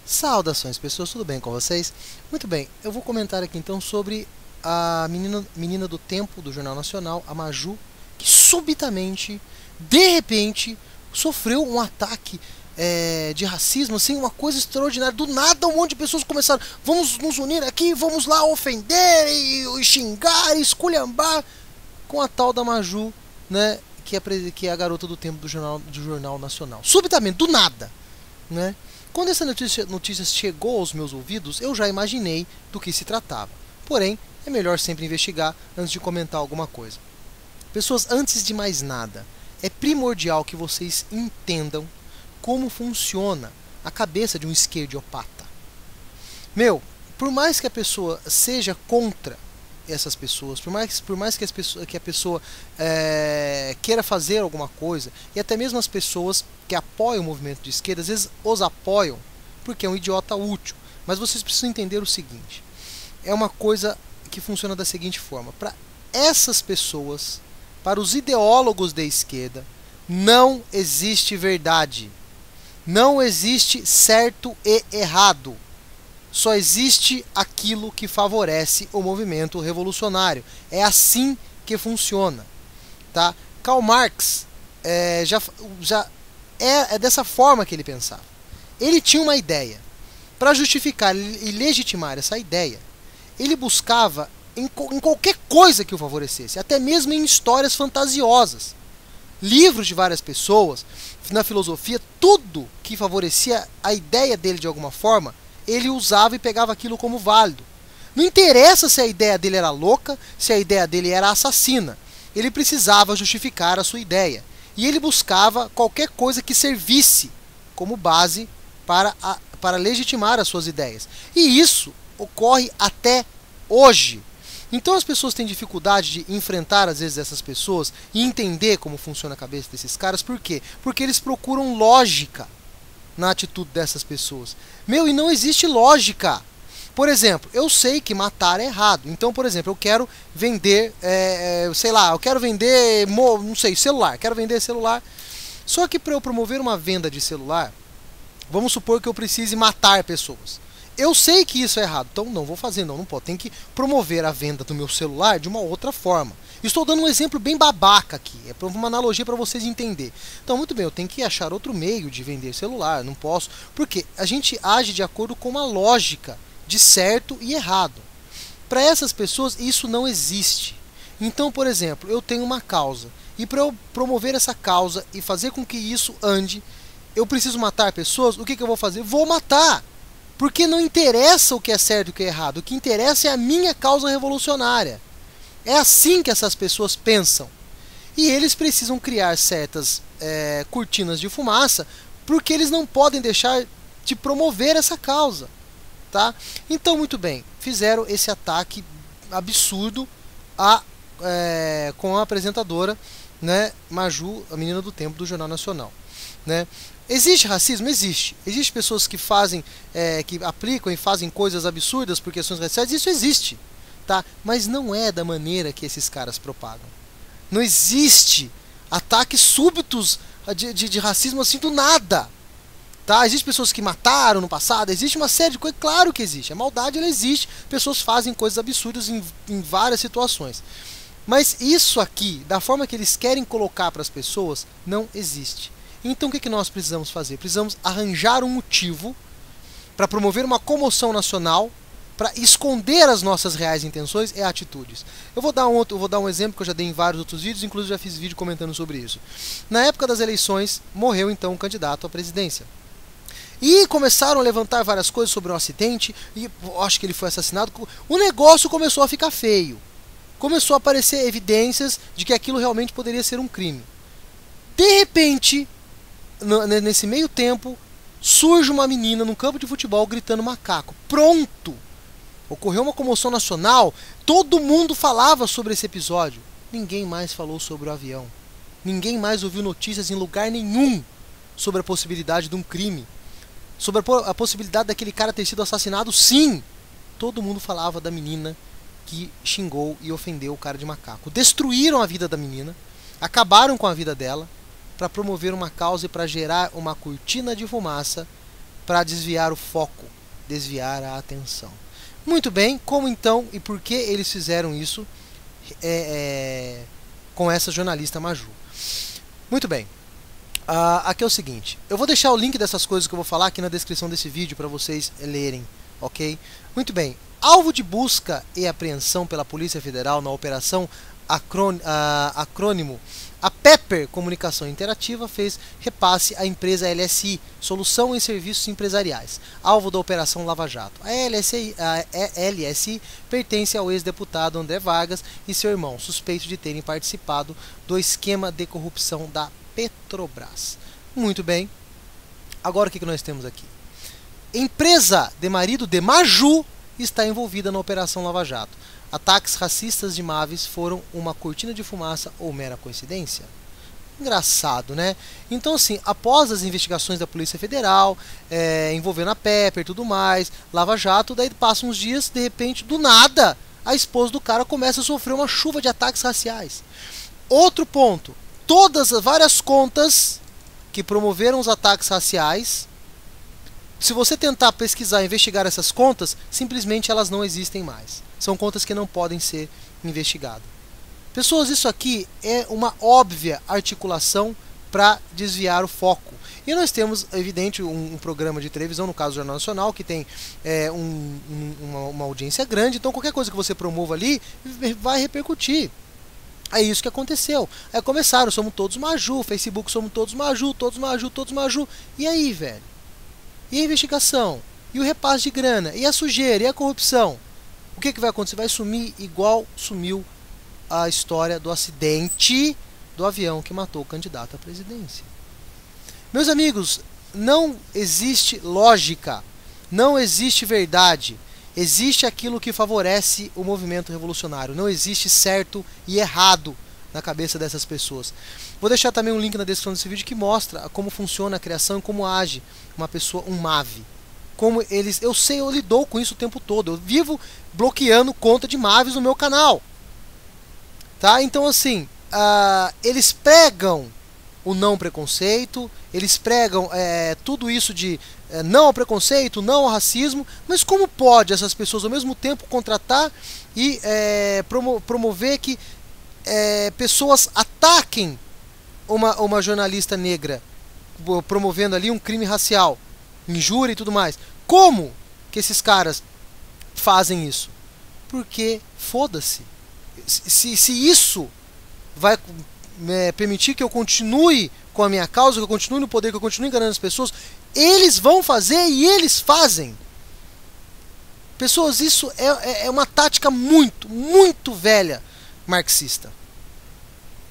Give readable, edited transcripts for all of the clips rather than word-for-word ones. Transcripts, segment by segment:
Saudações pessoas, tudo bem com vocês? Muito bem, eu vou comentar aqui então sobre a menina do tempo do Jornal Nacional, a Maju, que subitamente, de repente, sofreu um ataque de racismo, assim, uma coisa extraordinária. Do nada um monte de pessoas começaram, vamos nos unir aqui, vamos lá ofender e xingar, e esculhambar com a tal da Maju, né, que é a garota do tempo do Jornal Nacional. Subitamente, do nada, né? Quando essa notícia chegou aos meus ouvidos, eu já imaginei do que se tratava. Porém, é melhor sempre investigar antes de comentar alguma coisa. Pessoas, antes de mais nada, é primordial que vocês entendam como funciona a cabeça de um esquerdiopata. Por mais que a pessoa seja contra essas pessoas, por mais que a pessoa queira fazer alguma coisa, e até mesmo as pessoas que apoiam o movimento de esquerda, às vezes os apoiam porque é um idiota útil. Mas vocês precisam entender o seguinte: é uma coisa que funciona da seguinte forma: para essas pessoas, para os ideólogos da esquerda, não existe verdade, não existe certo e errado. Só existe aquilo que favorece o movimento revolucionário. É assim que funciona, tá? Karl Marx é dessa forma que ele pensava. Ele tinha uma ideia. Para justificar e legitimar essa ideia, ele buscava em qualquer coisa que o favorecesse, até mesmo em histórias fantasiosas. Livros de várias pessoas, na filosofia, tudo que favorecia a ideia dele de alguma forma, ele usava e pegava aquilo como válido. Não interessa se a ideia dele era louca, se a ideia dele era assassina. Ele precisava justificar a sua ideia. E ele buscava qualquer coisa que servisse como base para legitimar as suas ideias. E isso ocorre até hoje. Então as pessoas têm dificuldade de enfrentar às vezes essas pessoas e entender como funciona a cabeça desses caras. Por quê? Porque eles procuram lógica na atitude dessas pessoas. E não existe lógica. Por exemplo, eu sei que matar é errado. Então, por exemplo, eu quero vender, eu quero vender, celular. Quero vender celular. Só que para eu promover uma venda de celular, vamos supor que eu precise matar pessoas. Eu sei que isso é errado, então não vou fazer, não pode. Tem que promover a venda do meu celular de uma outra forma. Estou dando um exemplo bem babaca aqui, é uma analogia para vocês entenderem. Então, muito bem, eu tenho que achar outro meio de vender celular, não posso, porque a gente age de acordo com uma lógica de certo e errado. Para essas pessoas, isso não existe. Então, por exemplo, eu tenho uma causa, e para eu promover essa causa e fazer com que isso ande, eu preciso matar pessoas. O que eu vou fazer? Vou matar. Porque não interessa o que é certo e o que é errado. O que interessa é a minha causa revolucionária. É assim que essas pessoas pensam. E eles precisam criar certas cortinas de fumaça, porque eles não podem deixar de promover essa causa. Tá? Então, muito bem, fizeram esse ataque absurdo com a apresentadora, né, Maju, a menina do tempo do Jornal Nacional. Né? Existe racismo? Existe. Existem pessoas que que aplicam e fazem coisas absurdas por questões raciais. Isso existe, tá? Mas não é da maneira que esses caras propagam. Não existe ataques súbitos de racismo assim do nada, tá? Existem pessoas que mataram no passado, existe uma série de coisas, claro que existe. A maldade, ela existe. Pessoas fazem coisas absurdas em várias situações. Mas isso aqui, da forma que eles querem colocar para as pessoas, não existe. Então o que nós precisamos fazer? Precisamos arranjar um motivo para promover uma comoção nacional, para esconder as nossas reais intenções e atitudes. Eu vou dar um exemplo que eu já dei em vários outros vídeos, inclusive já fiz vídeo comentando sobre isso. Na época das eleições, morreu então um candidato à presidência. E começaram a levantar várias coisas sobre um acidente, e acho que ele foi assassinado. O negócio começou a ficar feio. Começou a aparecer evidências de que aquilo realmente poderia ser um crime. De repente, nesse meio tempo, surge uma menina num campo de futebol gritando macaco. Pronto! Ocorreu uma comoção nacional, todo mundo falava sobre esse episódio. Ninguém mais falou sobre o avião. Ninguém mais ouviu notícias em lugar nenhum sobre a possibilidade de um crime. Sobre a possibilidade daquele cara ter sido assassinado, sim! Todo mundo falava da menina que xingou e ofendeu o cara de macaco. Destruíram a vida da menina, acabaram com a vida dela, para promover uma causa e para gerar uma cortina de fumaça para desviar o foco, desviar a atenção. Muito bem, como então e por que eles fizeram isso com essa jornalista Maju? Muito bem, aqui é o seguinte, eu vou deixar o link dessas coisas que eu vou falar aqui na descrição desse vídeo para vocês lerem, ok? Muito bem, alvo de busca e apreensão pela Polícia Federal na operação acrônimo, a Pepper Comunicação Interativa fez repasse à empresa LSI, Solução em Serviços Empresariais, alvo da Operação Lava Jato. A LSI pertence ao ex-deputado André Vargas e seu irmão, suspeitos de terem participado do esquema de corrupção da Petrobras. Muito bem, agora o que nós temos aqui? Empresa de marido de Maju está envolvida na Operação Lava Jato. Ataques racistas de Mavis foram uma cortina de fumaça ou mera coincidência? Engraçado, né? Então, assim, após as investigações da Polícia Federal, envolvendo a Pepper e tudo mais, Lava Jato, daí passam uns dias, de repente, do nada, a esposa do cara começa a sofrer uma chuva de ataques raciais. Outro ponto, várias contas que promoveram os ataques raciais, se você tentar pesquisar e investigar essas contas, simplesmente elas não existem mais. São contas que não podem ser investigadas. Pessoas, isso aqui é uma óbvia articulação para desviar o foco. E nós temos, evidente, um programa de televisão, no caso do Jornal Nacional, que tem uma audiência grande, então qualquer coisa que você promova ali vai repercutir. É isso que aconteceu. Aí começaram, somos todos Maju, Facebook somos todos Maju, todos Maju, todos Maju. E aí, velho? E a investigação? E o repasse de grana? E a sujeira? E a corrupção? O que vai acontecer? Vai sumir igual sumiu a história do acidente do avião que matou o candidato à presidência. Meus amigos, não existe lógica, não existe verdade. Existe aquilo que favorece o movimento revolucionário. Não existe certo e errado na cabeça dessas pessoas. Vou deixar também um link na descrição desse vídeo que mostra como funciona a criação e como age uma pessoa, um MAV. Como eles, eu lido com isso o tempo todo. Eu vivo bloqueando conta de Mavis no meu canal. Tá? Então, assim, eles pregam o não preconceito, eles pregam tudo isso de não ao preconceito, não ao racismo, mas como pode essas pessoas ao mesmo tempo contratar e promover que pessoas ataquem uma jornalista negra, promovendo ali um crime racial, injúria e tudo mais? Como que esses caras fazem isso? Porque foda-se. Se isso vai permitir que eu continue com a minha causa, que eu continue no poder, que eu continue enganando as pessoas, eles vão fazer e eles fazem. Pessoas, isso é uma tática muito velha marxista.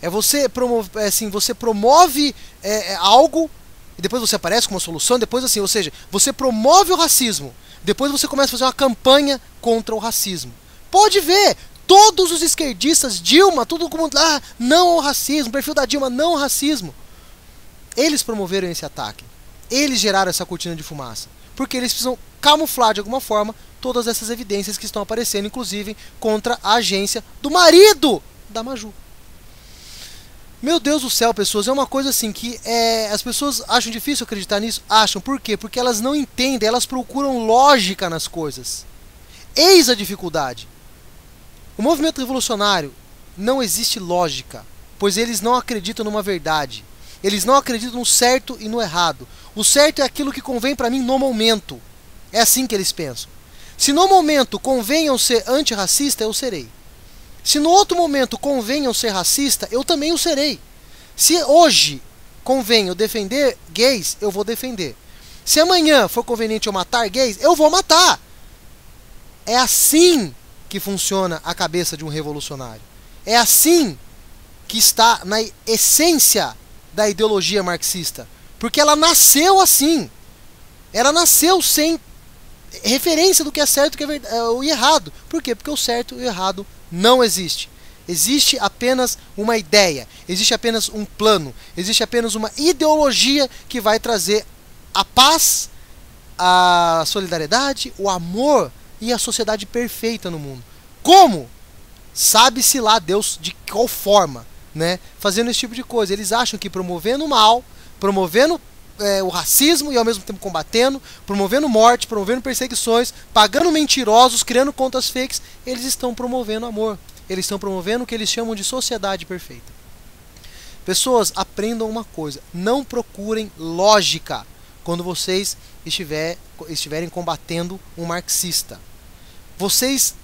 Você promove algo e depois você aparece com uma solução, depois assim, ou seja, você promove o racismo, depois você começa a fazer uma campanha contra o racismo. Pode ver, todos os esquerdistas, Dilma, tudo como não ao racismo, perfil da Dilma, não ao racismo. Eles promoveram esse ataque. Eles geraram essa cortina de fumaça. Porque eles precisam camuflar de alguma forma todas essas evidências que estão aparecendo, inclusive contra a agência do marido da Maju. Meu Deus do céu, pessoas, é uma coisa assim que as pessoas acham difícil acreditar nisso? Acham. Por quê? Porque elas não entendem, elas procuram lógica nas coisas. Eis a dificuldade. O movimento revolucionário não existe lógica, pois eles não acreditam numa verdade. Eles não acreditam no certo e no errado. O certo é aquilo que convém para mim no momento. É assim que eles pensam. Se no momento convenham ser antirracista, eu serei. Se no outro momento convenham ser racista, eu também o serei. Se hoje convém eu defender gays, eu vou defender. Se amanhã for conveniente eu matar gays, eu vou matar. É assim que funciona a cabeça de um revolucionário. É assim que está na essência da ideologia marxista. Porque ela nasceu assim. Ela nasceu sem referência do que é certo e errado. Por quê? Porque o certo e o errado não existe. Existe apenas uma ideia, existe apenas um plano, existe apenas uma ideologia que vai trazer a paz, a solidariedade, o amor e a sociedade perfeita no mundo. Como? Sabe-se lá Deus de qual forma, né? Fazendo esse tipo de coisa. Eles acham que promovendo o mal, promovendo o racismo e ao mesmo tempo combatendo, promovendo morte, promovendo perseguições, pagando mentirosos, criando contas fakes, eles estão promovendo amor. Eles estão promovendo o que eles chamam de sociedade perfeita. Pessoas, aprendam uma coisa, não procurem lógica quando vocês estiverem combatendo um marxista. Vocês,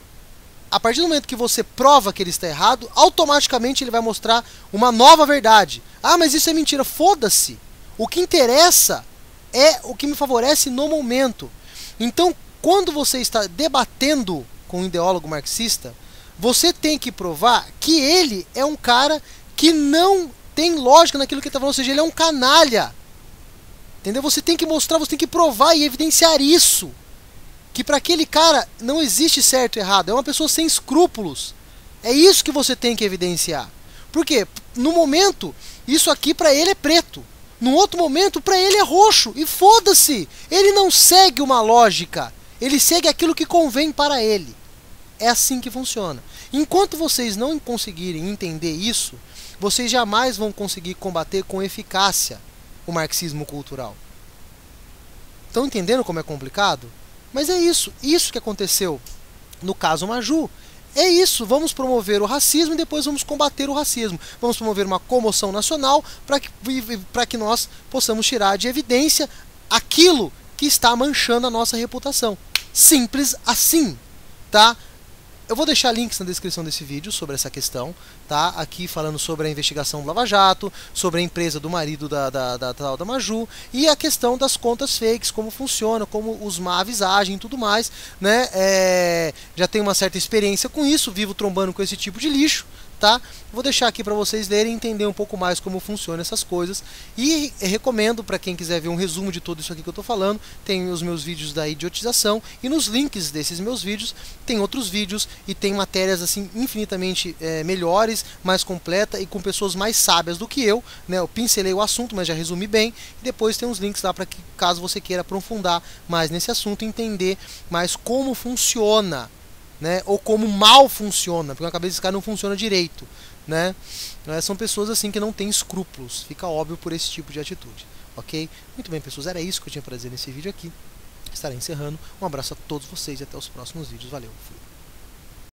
a partir do momento que você prova que ele está errado, automaticamente ele vai mostrar uma nova verdade. Ah, mas isso é mentira. Foda-se. O que interessa é o que me favorece no momento. Então, quando você está debatendo com um ideólogo marxista, você tem que provar que ele é um cara que não tem lógica naquilo que ele está falando, ou seja, ele é um canalha. Entendeu? Você tem que mostrar, você tem que provar e evidenciar isso. Que para aquele cara não existe certo e errado, é uma pessoa sem escrúpulos. É isso que você tem que evidenciar. Por quê? No momento, isso aqui para ele é preto. No outro momento, para ele é roxo. E foda-se! Ele não segue uma lógica. Ele segue aquilo que convém para ele. É assim que funciona. Enquanto vocês não conseguirem entender isso, vocês jamais vão conseguir combater com eficácia o marxismo cultural. Estão entendendo como é complicado? Mas é isso que aconteceu no caso Maju. É isso, vamos promover o racismo e depois vamos combater o racismo. Vamos promover uma comoção nacional para que nós possamos tirar de evidência aquilo que está manchando a nossa reputação. Simples assim, tá? Eu vou deixar links na descrição desse vídeo sobre essa questão, tá? Aqui falando sobre a investigação do Lava Jato, sobre a empresa do marido da Maju e a questão das contas fakes, como funciona, como os Mavis agem e tudo mais, né? Já tenho uma certa experiência com isso, vivo trombando com esse tipo de lixo, tá? Vou deixar aqui para vocês lerem e entender um pouco mais como funcionam essas coisas. E recomendo para quem quiser ver um resumo de tudo isso aqui que eu estou falando, tem os meus vídeos da idiotização e nos links desses meus vídeos tem outros vídeos e tem matérias assim infinitamente melhores, mais completa e com pessoas mais sábias do que eu, né? Eu pincelei o assunto, mas já resumi bem. E depois tem uns links lá para que caso você queira aprofundar mais nesse assunto e entender mais como funciona, né, ou como mal funciona, porque a cabeça desse cara não funciona direito, né? São pessoas assim que não têm escrúpulos, fica óbvio por esse tipo de atitude, ok? Muito bem, pessoas, era isso que eu tinha para dizer nesse vídeo aqui. Estarei encerrando, um abraço a todos vocês e até os próximos vídeos, valeu, fui.